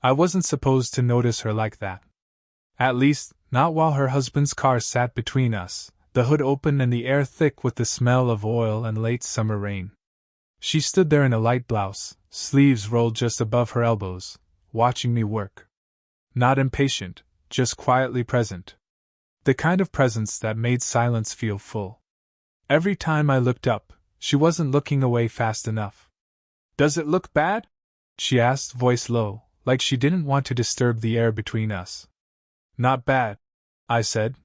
I wasn't supposed to notice her like that. At least, not while her husband's car sat between us, the hood open and the air thick with the smell of oil and late summer rain. She stood there in a light blouse, sleeves rolled just above her elbows, watching me work. Not impatient, just quietly present. The kind of presence that made silence feel full. Every time I looked up, she wasn't looking away fast enough. "Does it look bad?" she asked, voice low, like she didn't want to disturb the air between us. "Not bad," I said.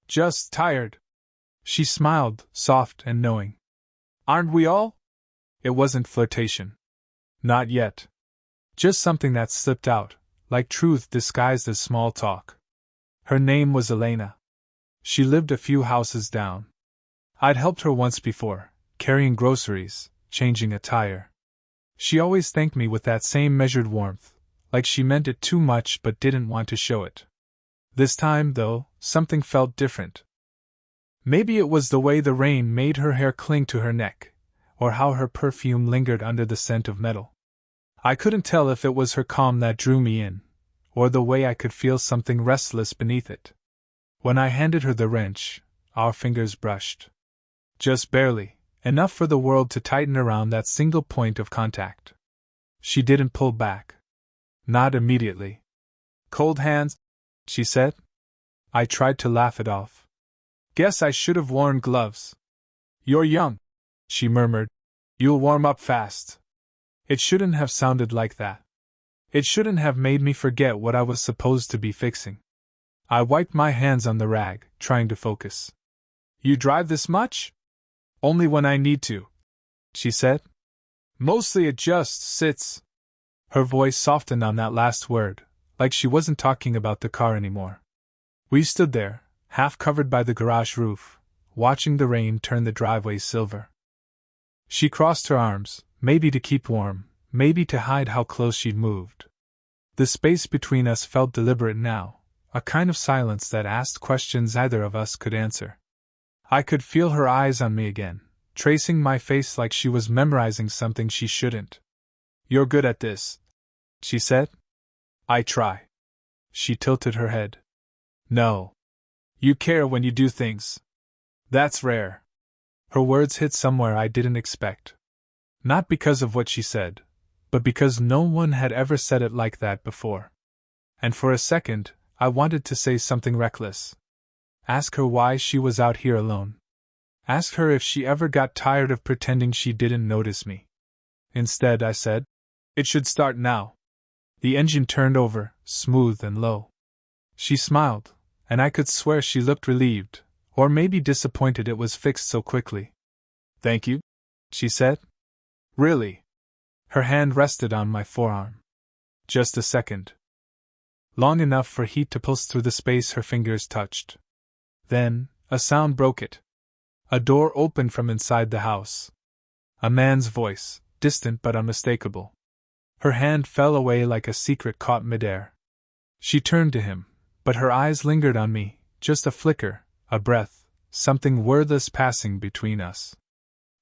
"Just tired." She smiled, soft and knowing. "Aren't we all?" It wasn't flirtation. Not yet. Just something that slipped out, like truth disguised as small talk. Her name was Elena. She lived a few houses down. I'd helped her once before, carrying groceries, changing a tire. She always thanked me with that same measured warmth, like she meant it too much but didn't want to show it. This time, though, something felt different. Maybe it was the way the rain made her hair cling to her neck, or how her perfume lingered under the scent of metal. I couldn't tell if it was her calm that drew me in, or the way I could feel something restless beneath it. When I handed her the wrench, our fingers brushed. Just barely, enough for the world to tighten around that single point of contact. She didn't pull back. Not immediately. "Cold hands," she said. I tried to laugh it off. "Guess I should have worn gloves." "You're young," she murmured. "You'll warm up fast." It shouldn't have sounded like that. It shouldn't have made me forget what I was supposed to be fixing. I wiped my hands on the rag, trying to focus. "You drive this much?" "Only when I need to," she said. "Mostly it just sits." Her voice softened on that last word, like she wasn't talking about the car anymore. We stood there, half covered by the garage roof, watching the rain turn the driveway silver. She crossed her arms, maybe to keep warm, maybe to hide how close she'd moved. The space between us felt deliberate now, a kind of silence that asked questions neither of us could answer. I could feel her eyes on me again, tracing my face like she was memorizing something she shouldn't. "You're good at this," she said. "I try." She tilted her head. "No. You care when you do things. That's rare." Her words hit somewhere I didn't expect. Not because of what she said, but because no one had ever said it like that before. And for a second, I wanted to say something reckless. Ask her why she was out here alone. Ask her if she ever got tired of pretending she didn't notice me. Instead, I said, "It should start now." The engine turned over, smooth and low. She smiled, and I could swear she looked relieved, or maybe disappointed it was fixed so quickly. "Thank you," she said. "Really?" Her hand rested on my forearm. Just a second. Long enough for heat to pulse through the space her fingers touched. Then, a sound broke it. A door opened from inside the house. A man's voice, distant but unmistakable. Her hand fell away like a secret caught midair. She turned to him, but her eyes lingered on me, just a flicker, a breath, something wordless passing between us.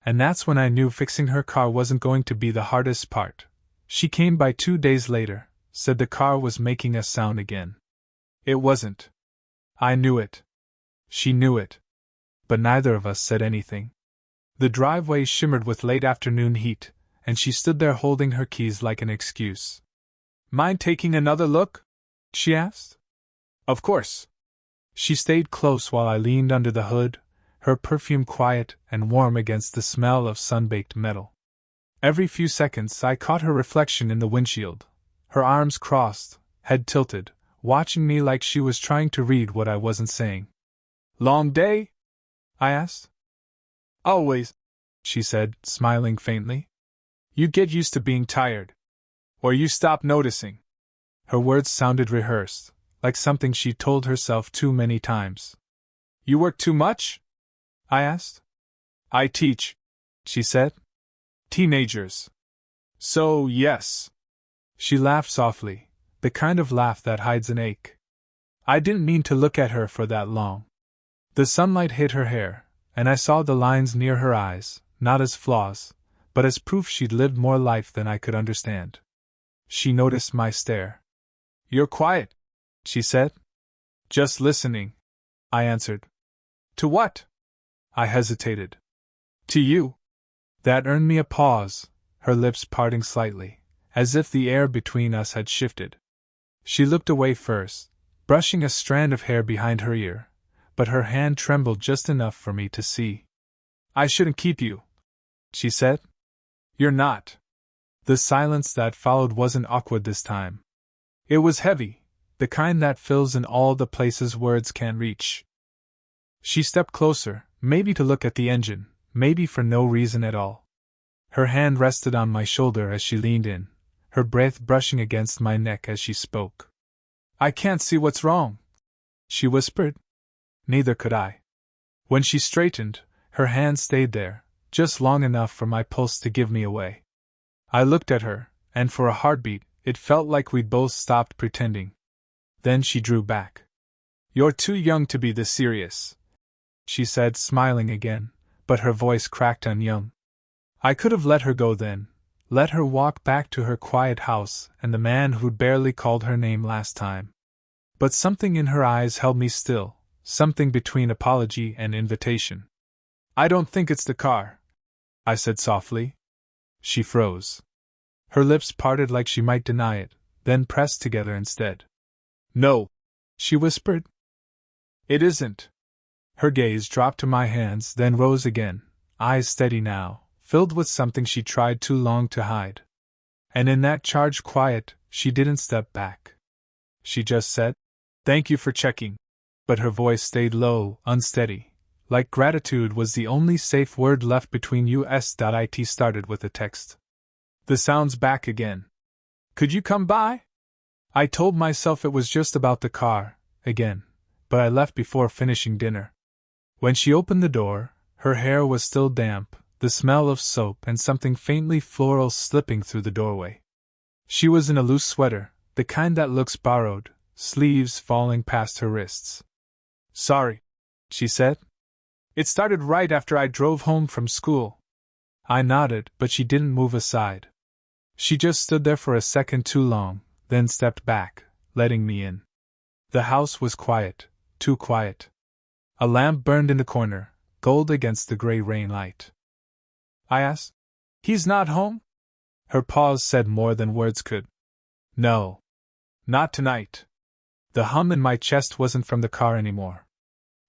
And that's when I knew fixing her car wasn't going to be the hardest part. She came by 2 days later, said the car was making a sound again. It wasn't. I knew it. She knew it. But neither of us said anything. The driveway shimmered with late afternoon heat, and she stood there holding her keys like an excuse. "Mind taking another look?" she asked. "Of course." She stayed close while I leaned under the hood, her perfume quiet and warm against the smell of sun-baked metal. Every few seconds I caught her reflection in the windshield, her arms crossed, head tilted, watching me like she was trying to read what I wasn't saying. "Long day?" I asked. "Always," she said, smiling faintly. "You get used to being tired. Or you stop noticing." Her words sounded rehearsed, like something she'd told herself too many times. "You work too much?" I asked. "I teach," she said. "Teenagers. So, yes." She laughed softly, the kind of laugh that hides an ache. I didn't mean to look at her for that long. The sunlight hit her hair, and I saw the lines near her eyes, not as flaws, but as proof she'd lived more life than I could understand. She noticed my stare. You're quiet, she said. Just listening, I answered. To what? I hesitated. To you. That earned me a pause, her lips parting slightly, as if the air between us had shifted. She looked away first, brushing a strand of hair behind her ear, but her hand trembled just enough for me to see. I shouldn't keep you, she said. You're not. The silence that followed wasn't awkward this time. It was heavy, the kind that fills in all the places words can't reach. She stepped closer, maybe to look at the engine, maybe for no reason at all. Her hand rested on my shoulder as she leaned in, her breath brushing against my neck as she spoke. I can't see what's wrong, she whispered. Neither could I. When she straightened, her hand stayed there, just long enough for my pulse to give me away. I looked at her, and for a heartbeat, it felt like we'd both stopped pretending. Then she drew back. You're too young to be this serious, she said, smiling again, but her voice cracked on young. I could have let her go then, let her walk back to her quiet house and the man who'd barely called her name last time. But something in her eyes held me still, something between apology and invitation. I don't think it's the car, I said softly. She froze. Her lips parted like she might deny it, then pressed together instead. No, she whispered. It isn't. Her gaze dropped to my hands, then rose again, eyes steady now, filled with something she tried too long to hide. And in that charged quiet, she didn't step back. She just said, Thank you for checking. But her voice stayed low, unsteady, like gratitude was the only safe word left between us. It started with a text. The sound's back again. Could you come by? I told myself it was just about the car, again, but I left before finishing dinner. When she opened the door, her hair was still damp, the smell of soap and something faintly floral slipping through the doorway. She was in a loose sweater, the kind that looks borrowed, sleeves falling past her wrists. Sorry, she said. It started right after I drove home from school. I nodded, but she didn't move aside. She just stood there for a second too long, then stepped back, letting me in. The house was quiet, too quiet. A lamp burned in the corner, gold against the gray rain light. I asked, He's not home? Her pause said more than words could. No. Not tonight. The hum in my chest wasn't from the car anymore.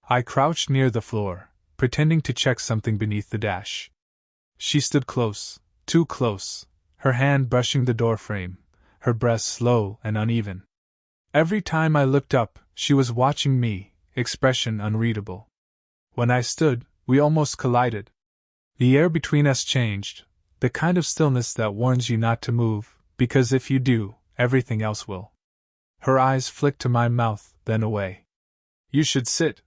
I crouched near the floor, pretending to check something beneath the dash. She stood close, too close, her hand brushing the doorframe, her breath slow and uneven. Every time I looked up, she was watching me, expression unreadable. When I stood, we almost collided. The air between us changed, the kind of stillness that warns you not to move, because if you do, everything else will. Her eyes flicked to my mouth, then away. You should sit,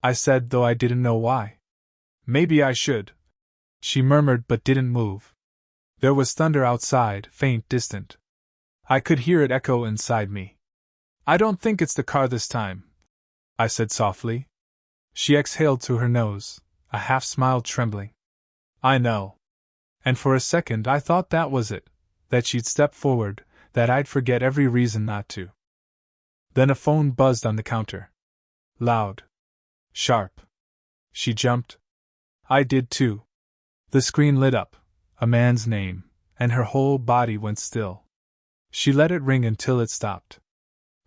I said, though I didn't know why. Maybe I should, she murmured but didn't move. There was thunder outside, faint, distant. I could hear it echo inside me. I don't think it's the car this time, I said softly. She exhaled through her nose, a half-smile trembling. I know. And for a second I thought that was it, that she'd step forward, that I'd forget every reason not to. Then a phone buzzed on the counter. Loud. Sharp. She jumped. I did too. The screen lit up, a man's name, and her whole body went still. She let it ring until it stopped.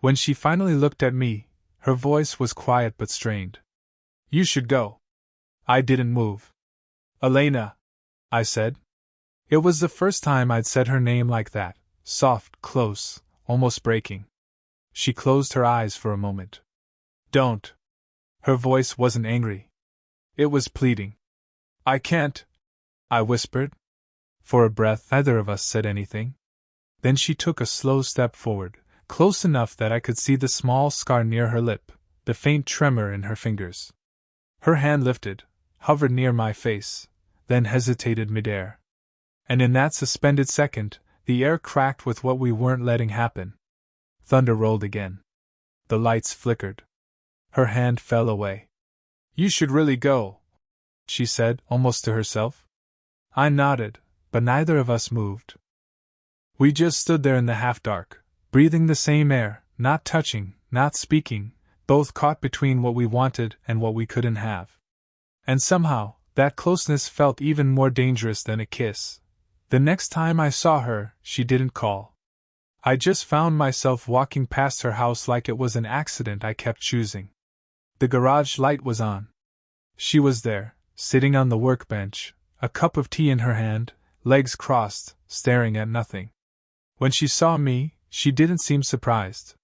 When she finally looked at me, her voice was quiet but strained. You should go. I didn't move. Elena, I said. It was the first time I'd said her name like that, soft, close, almost breaking. She closed her eyes for a moment. Don't. Her voice wasn't angry. It was pleading. I can't, I whispered. For a breath, neither of us said anything. Then she took a slow step forward, close enough that I could see the small scar near her lip, the faint tremor in her fingers. Her hand lifted, hovered near my face, then hesitated midair. And in that suspended second, the air cracked with what we weren't letting happen. Thunder rolled again. The lights flickered. Her hand fell away. You should really go, she said, almost to herself. I nodded, but neither of us moved. We just stood there in the half-dark, breathing the same air, not touching, not speaking, both caught between what we wanted and what we couldn't have. And somehow, that closeness felt even more dangerous than a kiss. The next time I saw her, she didn't call. I just found myself walking past her house like it was an accident I kept choosing. The garage light was on. She was there, sitting on the workbench, a cup of tea in her hand, legs crossed, staring at nothing. When she saw me, she didn't seem surprised.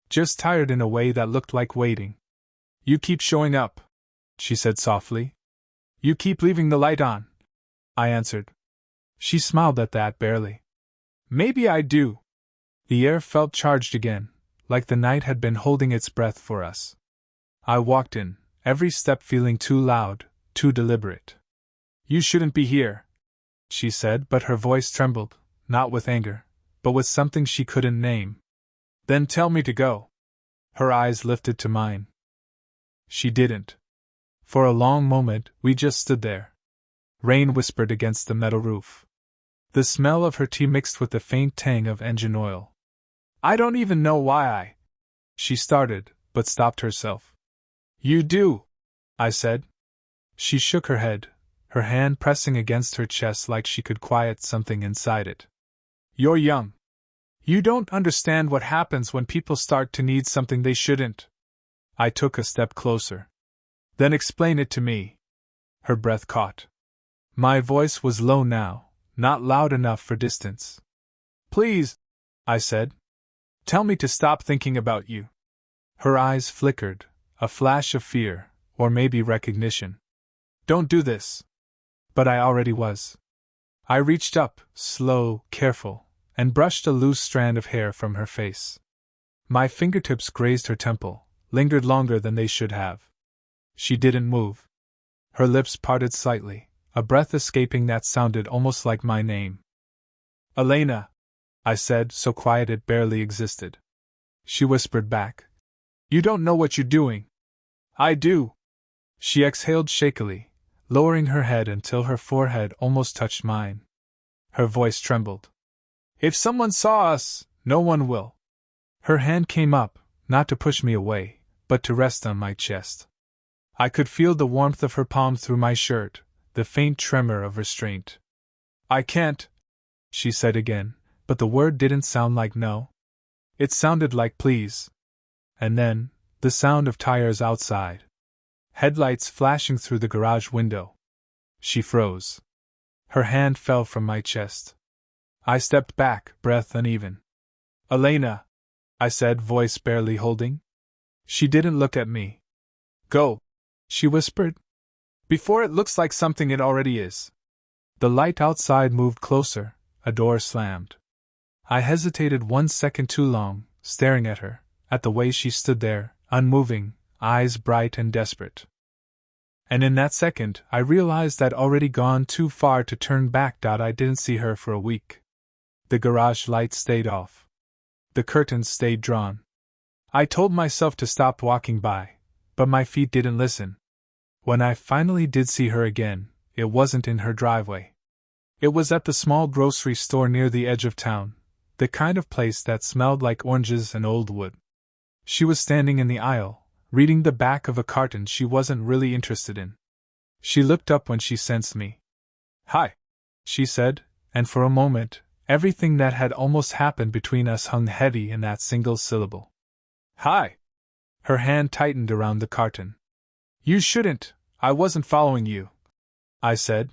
Just tired in a way that looked like waiting. "You keep showing up," she said softly. "You keep leaving the light on," I answered. She smiled at that barely. "Maybe I do." The air felt charged again, like the night had been holding its breath for us. I walked in, every step feeling too loud, too deliberate. "You shouldn't be here," she said, but her voice trembled, not with anger, but with something she couldn't name. "Then tell me to go." Her eyes lifted to mine. She didn't. For a long moment, we just stood there. Rain whispered against the metal roof. The smell of her tea mixed with the faint tang of engine oil. "I don't even know why She started, but stopped herself. "You do," I said. She shook her head, her hand pressing against her chest like she could quiet something inside it. "You're young. You don't understand what happens when people start to need something they shouldn't." I took a step closer. "Then explain it to me." Her breath caught. My voice was low now, not loud enough for distance. "Please," I said. "Tell me to stop thinking about you." Her eyes flickered, a flash of fear, or maybe recognition. "Don't do this." But I already was. I reached up, slow, careful, and brushed a loose strand of hair from her face. My fingertips grazed her temple, lingered longer than they should have. She didn't move. Her lips parted slightly, a breath escaping that sounded almost like my name. "Elena," I said, so quiet it barely existed. She whispered back. "You don't know what you're doing." "I do." She exhaled shakily, lowering her head until her forehead almost touched mine. Her voice trembled. "If someone saw us, no one will." Her hand came up, not to push me away, but to rest on my chest. I could feel the warmth of her palm through my shirt, the faint tremor of restraint. "I can't," she said again, but the word didn't sound like no. It sounded like please. And then, the sound of tires outside. Headlights flashing through the garage window. She froze. Her hand fell from my chest. I stepped back, breath uneven. "Elena," I said, voice barely holding. She didn't look at me. "Go," she whispered. "Before it looks like something it already is." The light outside moved closer, a door slammed. I hesitated 1 second too long, staring at her, at the way she stood there, unmoving, eyes bright and desperate. And in that second, I realized I'd already gone too far to turn back. I didn't see her for a week. The garage light stayed off. The curtains stayed drawn. I told myself to stop walking by, but my feet didn't listen. When I finally did see her again, it wasn't in her driveway. It was at the small grocery store near the edge of town, the kind of place that smelled like oranges and old wood. She was standing in the aisle, reading the back of a carton she wasn't really interested in. She looked up when she sensed me. "Hi," she said, and for a moment, everything that had almost happened between us hung heavy in that single syllable. "Hi." Her hand tightened around the carton. "You shouldn't, I wasn't following you," I said.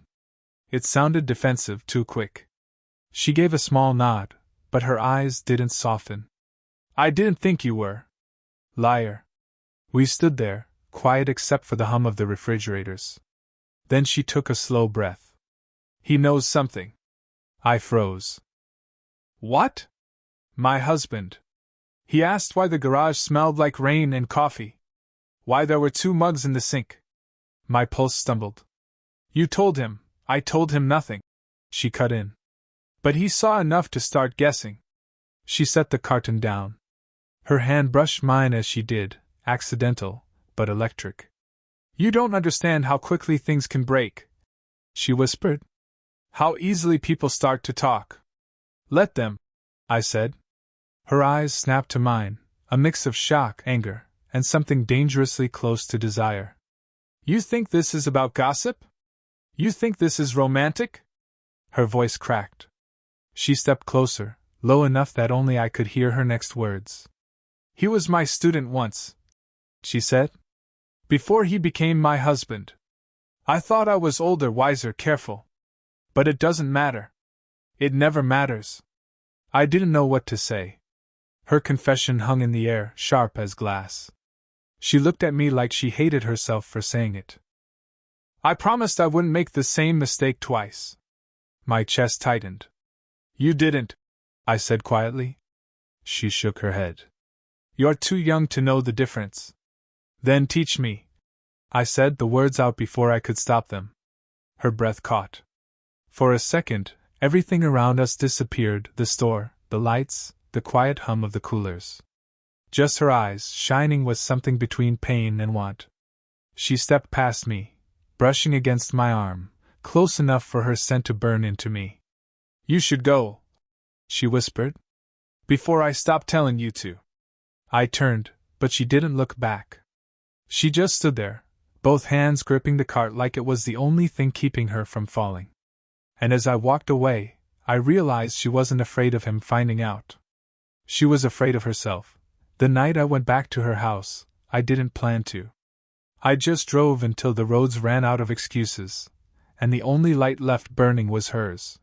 It sounded defensive, too quick. She gave a small nod, but her eyes didn't soften. "I didn't think you were." Liar. We stood there, quiet except for the hum of the refrigerators. Then she took a slow breath. "He knows something." I froze. "What?" "My husband. He asked why the garage smelled like rain and coffee. Why there were 2 mugs in the sink." My pulse stumbled. "You told him." "I told him nothing," she cut in. "But he saw enough to start guessing." She set the carton down. Her hand brushed mine as she did, accidental, but electric. "You don't understand how quickly things can break," she whispered. "How easily people start to talk." "Let them," I said. Her eyes snapped to mine, a mix of shock, anger, and something dangerously close to desire. You think this is about gossip? You think this is romantic? Her voice cracked. She stepped closer, low enough that only I could hear her next words. He was my student once, she said. Before he became my husband. I thought I was older, wiser, careful. But it doesn't matter. It never matters. I didn't know what to say. Her confession hung in the air, sharp as glass. She looked at me like she hated herself for saying it. I promised I wouldn't make the same mistake twice. My chest tightened. You didn't, I said quietly. She shook her head. You're too young to know the difference. Then teach me, I said, the words out before I could stop them. Her breath caught. For a second, everything around us disappeared, the store, the lights, the quiet hum of the coolers. Just her eyes, shining with something between pain and want. She stepped past me, brushing against my arm, close enough for her scent to burn into me. You should go, she whispered, before I stop telling you to. I turned, but she didn't look back. She just stood there, both hands gripping the cart like it was the only thing keeping her from falling. And as I walked away, I realized she wasn't afraid of him finding out. She was afraid of herself. The night I went back to her house, I didn't plan to. I just drove until the roads ran out of excuses, and the only light left burning was hers.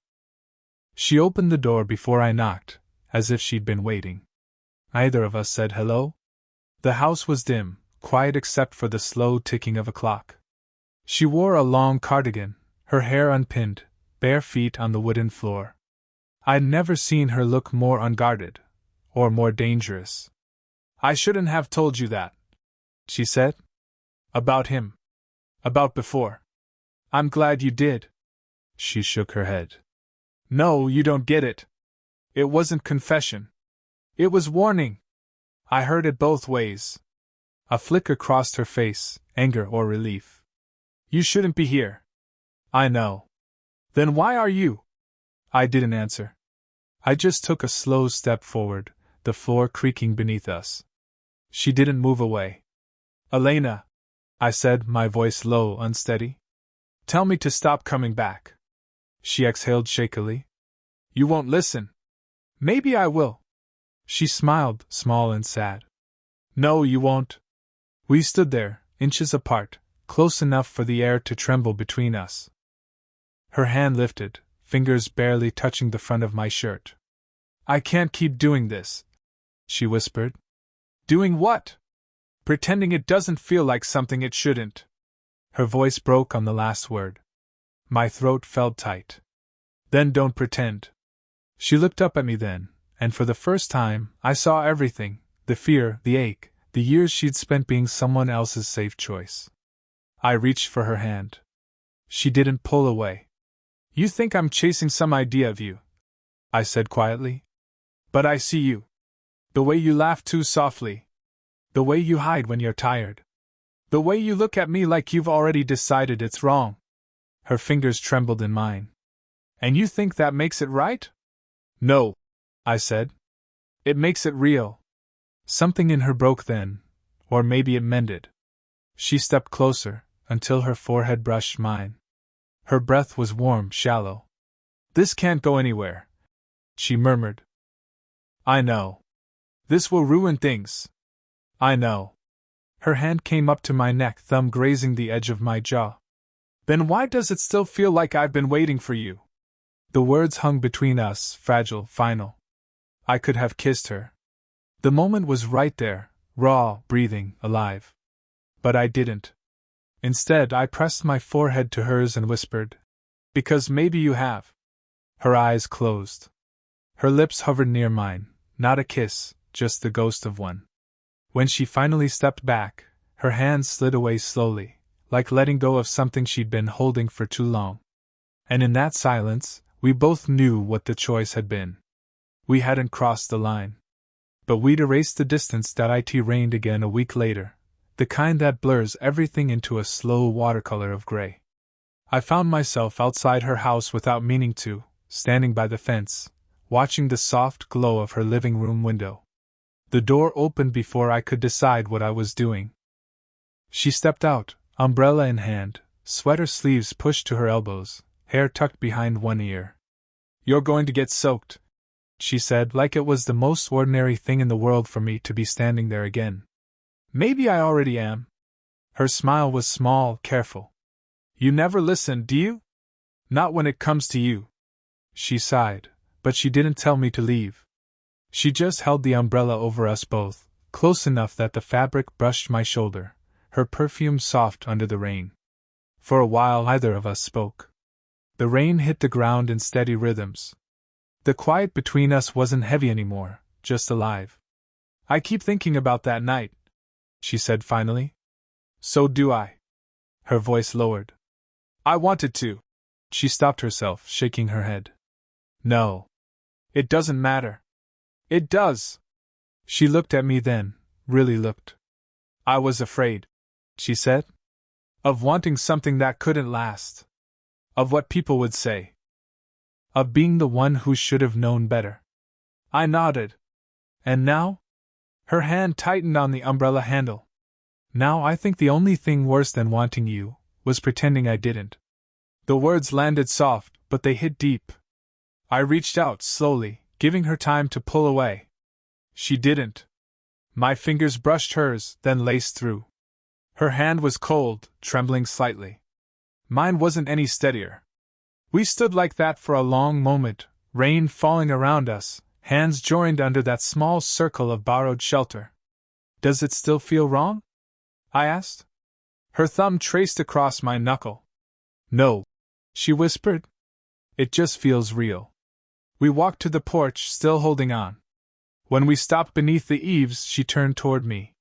She opened the door before I knocked, as if she'd been waiting. Neither of us said hello. The house was dim, quiet except for the slow ticking of a clock. She wore a long cardigan, her hair unpinned, bare feet on the wooden floor. I'd never seen her look more unguarded, or more dangerous. I shouldn't have told you that, she said. About him. About before. I'm glad you did. She shook her head. No, you don't get it. It wasn't confession. It was warning. I heard it both ways. A flicker crossed her face, anger or relief. You shouldn't be here. I know. Then why are you? I didn't answer. I just took a slow step forward, the floor creaking beneath us. She didn't move away. Elena, I said, my voice low, unsteady. Tell me to stop coming back. She exhaled shakily. You won't listen. Maybe I will. She smiled, small and sad. No, you won't. We stood there, inches apart, close enough for the air to tremble between us. Her hand lifted, fingers barely touching the front of my shirt. I can't keep doing this, she whispered. Doing what? Pretending it doesn't feel like something it shouldn't. Her voice broke on the last word. My throat felt tight. Then don't pretend. She looked up at me then, and for the first time, I saw everything, the fear, the ache, the years she'd spent being someone else's safe choice. I reached for her hand. She didn't pull away. You think I'm chasing some idea of you, I said quietly. But I see you. The way you laugh too softly. The way you hide when you're tired. The way you look at me like you've already decided it's wrong. Her fingers trembled in mine. And you think that makes it right? No, I said. It makes it real. Something in her broke then, or maybe it mended. She stepped closer, until her forehead brushed mine. Her breath was warm, shallow. This can't go anywhere, she murmured. I know. This will ruin things. I know. Her hand came up to my neck, thumb grazing the edge of my jaw. Then why does it still feel like I've been waiting for you? The words hung between us, fragile, final. I could have kissed her. The moment was right there, raw, breathing, alive. But I didn't. Instead, I pressed my forehead to hers and whispered, because maybe you have. Her eyes closed. Her lips hovered near mine, not a kiss, just the ghost of one. When she finally stepped back, her hands slid away slowly, like letting go of something she'd been holding for too long. And in that silence, we both knew what the choice had been. We hadn't crossed the line. But we'd erased the distance that it rained again a week later, the kind that blurs everything into a slow watercolor of gray. I found myself outside her house without meaning to, standing by the fence, watching the soft glow of her living room window. The door opened before I could decide what I was doing. She stepped out, umbrella in hand, sweater sleeves pushed to her elbows, hair tucked behind one ear. "You're going to get soaked," she said, like it was the most ordinary thing in the world for me to be standing there again. "Maybe I already am." Her smile was small, careful. "You never listen, do you? Not when it comes to you." She sighed, but she didn't tell me to leave. She just held the umbrella over us both, close enough that the fabric brushed my shoulder, her perfume soft under the rain. For a while neither of us spoke. The rain hit the ground in steady rhythms. The quiet between us wasn't heavy anymore, just alive. "I keep thinking about that night," she said finally. "So do I." Her voice lowered. "I wanted to." She stopped herself, shaking her head. "No. It doesn't matter." "It does." She looked at me then, really looked. "I was afraid," she said. "Of wanting something that couldn't last. Of what people would say. Of being the one who should have known better." I nodded. "And now?" Her hand tightened on the umbrella handle. "Now I think the only thing worse than wanting you was pretending I didn't." The words landed soft, but they hit deep. I reached out slowly, giving her time to pull away. She didn't. My fingers brushed hers, then laced through. Her hand was cold, trembling slightly. Mine wasn't any steadier. We stood like that for a long moment, rain falling around us, hands joined under that small circle of borrowed shelter. "Does it still feel wrong?" I asked. Her thumb traced across my knuckle. "No," she whispered. "It just feels real." We walked to the porch, still holding on. When we stopped beneath the eaves, she turned toward me.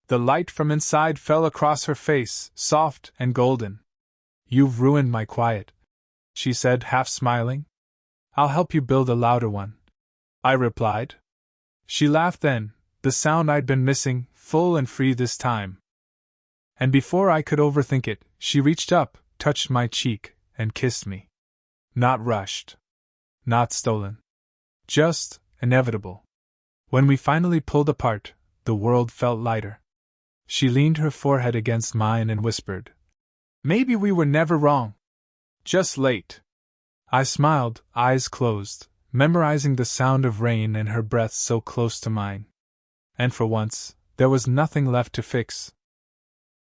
The light from inside fell across her face, soft and golden. "You've ruined my quiet," she said, half smiling. "I'll help you build a louder one," I replied. She laughed then, the sound I'd been missing, full and free this time. And before I could overthink it, she reached up, touched my cheek, and kissed me. Not rushed. Not stolen. Just inevitable. When we finally pulled apart, the world felt lighter. She leaned her forehead against mine and whispered, "Maybe we were never wrong. Just late." I smiled, eyes closed, memorizing the sound of rain and her breath so close to mine. And for once, there was nothing left to fix.